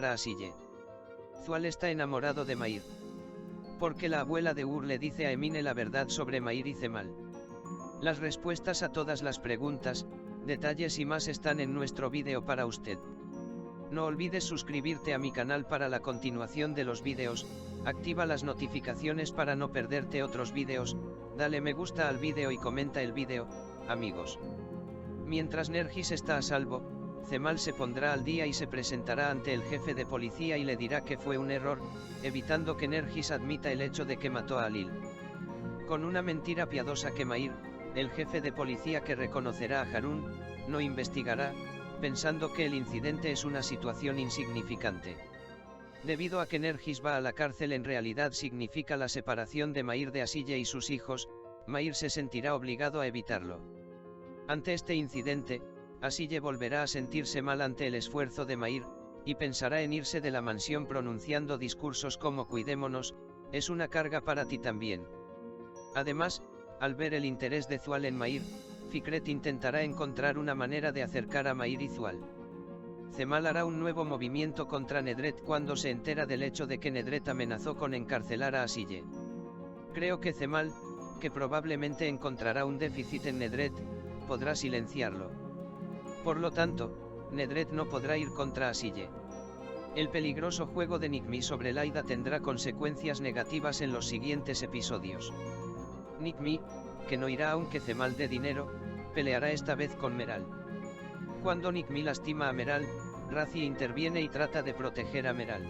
a Asille. Zual está enamorado de Mair. Porque la abuela de Ur le dice a Emine la verdad sobre Mair y Cemal. Las respuestas a todas las preguntas, detalles y más están en nuestro vídeo para usted. No olvides suscribirte a mi canal para la continuación de los vídeos, activa las notificaciones para no perderte otros vídeos, dale me gusta al vídeo y comenta el vídeo, amigos. Mientras Nergis está a salvo, Cemal se pondrá al día y se presentará ante el jefe de policía y le dirá que fue un error, evitando que Nergis admita el hecho de que mató a Alil. Con una mentira piadosa que Mair, el jefe de policía que reconocerá a Harun, no investigará, pensando que el incidente es una situación insignificante. Debido a que Nergis va a la cárcel en realidad significa la separación de Mair de Asille y sus hijos, Mair se sentirá obligado a evitarlo. Ante este incidente, Asille volverá a sentirse mal ante el esfuerzo de Mair, y pensará en irse de la mansión pronunciando discursos como cuidémonos, es una carga para ti también. Además, al ver el interés de Zual en Mair, Fikret intentará encontrar una manera de acercar a Mair y Zual. Cemal hará un nuevo movimiento contra Nedret cuando se entera del hecho de que Nedret amenazó con encarcelar a Asille. Creo que Cemal, que probablemente encontrará un déficit en Nedret, podrá silenciarlo. Por lo tanto, Nedret no podrá ir contra Asille. El peligroso juego de Nikmi sobre Laida tendrá consecuencias negativas en los siguientes episodios. Nikmi, que no irá aunque Cemal dé dinero, peleará esta vez con Meral. Cuando Nikmi lastima a Meral, Razi interviene y trata de proteger a Meral.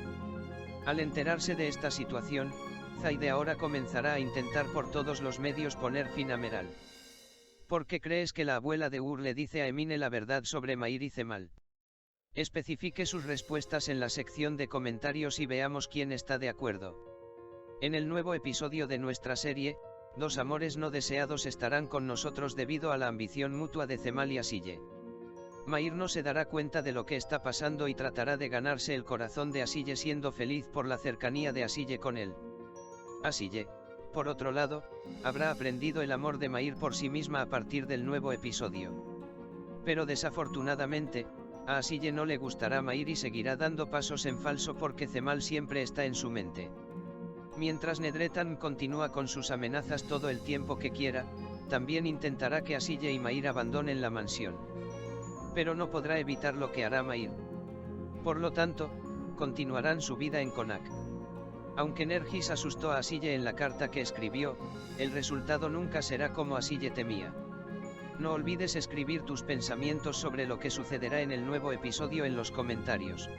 Al enterarse de esta situación, Zaide ahora comenzará a intentar por todos los medios poner fin a Meral. ¿Por qué crees que la abuela de Ur le dice a Emine la verdad sobre Mair y Cemal? Especifique sus respuestas en la sección de comentarios y veamos quién está de acuerdo. En el nuevo episodio de nuestra serie, dos amores no deseados estarán con nosotros debido a la ambición mutua de Cemal y Asille. Mair no se dará cuenta de lo que está pasando y tratará de ganarse el corazón de Asille siendo feliz por la cercanía de Asille con él. Asille, por otro lado, habrá aprendido el amor de Mair por sí misma a partir del nuevo episodio. Pero desafortunadamente, a Asille no le gustará Mair y seguirá dando pasos en falso porque Cemal siempre está en su mente. Mientras Nedretan continúa con sus amenazas todo el tiempo que quiera, también intentará que Asille y Mair abandonen la mansión. Pero no podrá evitar lo que hará Mair. Por lo tanto, continuarán su vida en Konak. Aunque Nergis asustó a Asille en la carta que escribió, el resultado nunca será como Asille temía. No olvides escribir tus pensamientos sobre lo que sucederá en el nuevo episodio en los comentarios.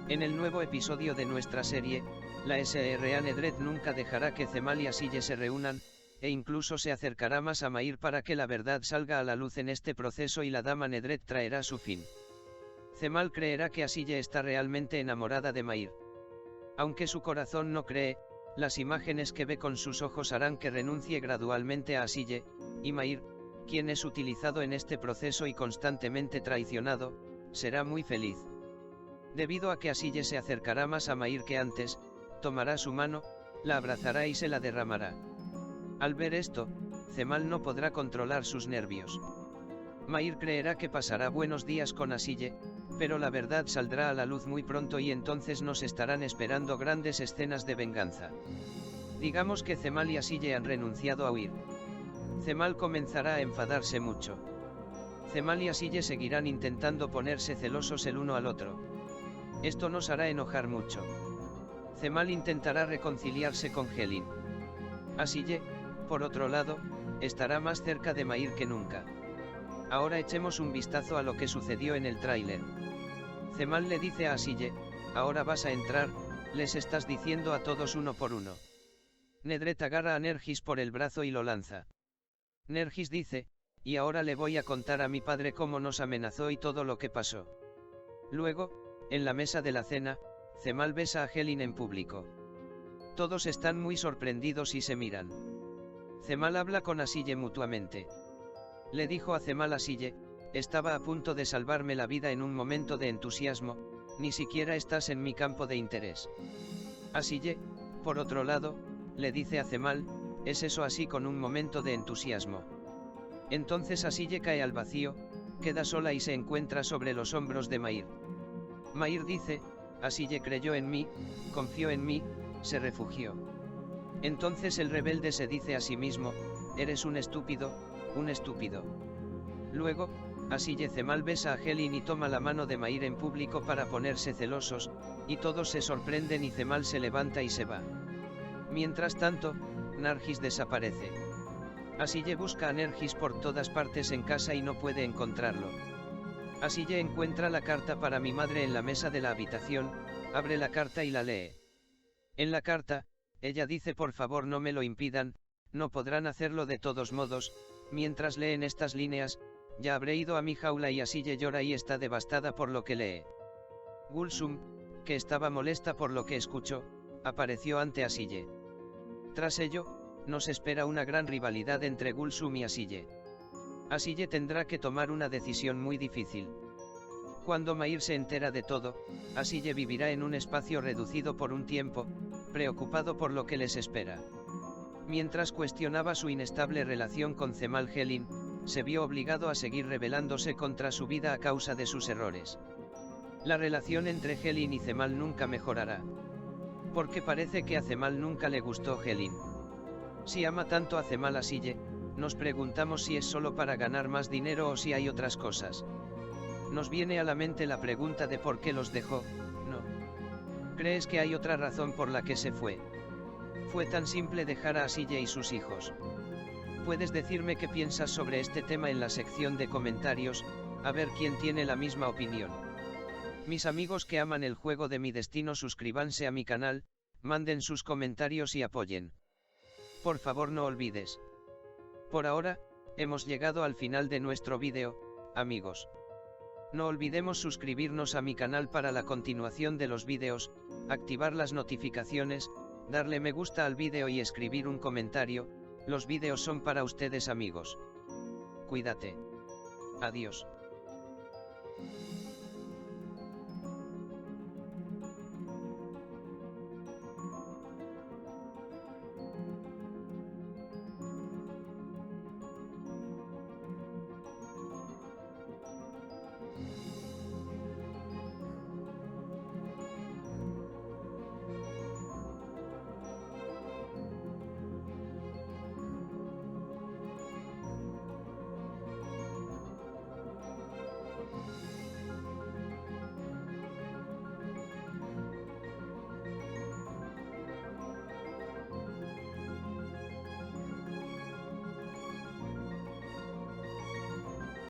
En el nuevo episodio de nuestra serie, la SRA Nedret nunca dejará que Cemal y Asille se reúnan, e incluso se acercará más a Mair para que la verdad salga a la luz en este proceso y la dama Nedret traerá su fin. Cemal creerá que Asille está realmente enamorada de Mair. Aunque su corazón no cree, las imágenes que ve con sus ojos harán que renuncie gradualmente a Asille, y Mair, quien es utilizado en este proceso y constantemente traicionado, será muy feliz. Debido a que Asille se acercará más a Mair que antes, tomará su mano, la abrazará y se la derramará. Al ver esto, Cemal no podrá controlar sus nervios. Mair creerá que pasará buenos días con Asille, pero la verdad saldrá a la luz muy pronto y entonces nos estarán esperando grandes escenas de venganza. Digamos que Cemal y Asille han renunciado a huir. Cemal comenzará a enfadarse mucho. Cemal y Asille seguirán intentando ponerse celosos el uno al otro. Esto nos hará enojar mucho. Cemal intentará reconciliarse con Helin. Asille, por otro lado, estará más cerca de Mair que nunca. Ahora echemos un vistazo a lo que sucedió en el tráiler. Cemal le dice a Asille, ahora vas a entrar, les estás diciendo a todos uno por uno. Nedret agarra a Nergis por el brazo y lo lanza. Nergis dice, y ahora le voy a contar a mi padre cómo nos amenazó y todo lo que pasó. Luego, en la mesa de la cena, Cemal besa a Helin en público. Todos están muy sorprendidos y se miran. Cemal habla con Asille mutuamente. Le dijo a Cemal Asille, estaba a punto de salvarme la vida en un momento de entusiasmo, ni siquiera estás en mi campo de interés. Asille, por otro lado, le dice a Cemal, ¿es eso así con un momento de entusiasmo? Entonces Asille cae al vacío, queda sola y se encuentra sobre los hombros de Mair. Mair dice, Asille creyó en mí, confió en mí, se refugió. Entonces el rebelde se dice a sí mismo, eres un estúpido, un estúpido. Luego, Asille Cemal besa a Helin y toma la mano de Mair en público para ponerse celosos, y todos se sorprenden y Cemal se levanta y se va. Mientras tanto, Nargis desaparece. Asille busca a Nergis por todas partes en casa y no puede encontrarlo. Asille encuentra la carta para mi madre en la mesa de la habitación, abre la carta y la lee. En la carta, ella dice por favor no me lo impidan, no podrán hacerlo de todos modos. Mientras leen estas líneas, ya habré ido a mi jaula y Asille llora y está devastada por lo que lee. Gulsum, que estaba molesta por lo que escuchó, apareció ante Asille. Tras ello, nos espera una gran rivalidad entre Gulsum y Asille. Asille tendrá que tomar una decisión muy difícil. Cuando Mair se entera de todo, Asille vivirá en un espacio reducido por un tiempo, preocupado por lo que les espera. Mientras cuestionaba su inestable relación con Cemal Helin, se vio obligado a seguir rebelándose contra su vida a causa de sus errores. La relación entre Helin y Cemal nunca mejorará. Porque parece que a Cemal nunca le gustó Helin. Si ama tanto a Cemal Asille, nos preguntamos si es solo para ganar más dinero o si hay otras cosas. Nos viene a la mente la pregunta de por qué los dejó, ¿no? ¿Crees que hay otra razón por la que se fue? Fue tan simple dejar a Asille y sus hijos. Puedes decirme qué piensas sobre este tema en la sección de comentarios, a ver quién tiene la misma opinión. Mis amigos que aman el juego de mi destino, suscríbanse a mi canal, manden sus comentarios y apoyen. Por favor no olvides. Por ahora, hemos llegado al final de nuestro vídeo, amigos. No olvidemos suscribirnos a mi canal para la continuación de los vídeos, activar las notificaciones, darle me gusta al vídeo y escribir un comentario. Los vídeos son para ustedes amigos. Cuídate. Adiós.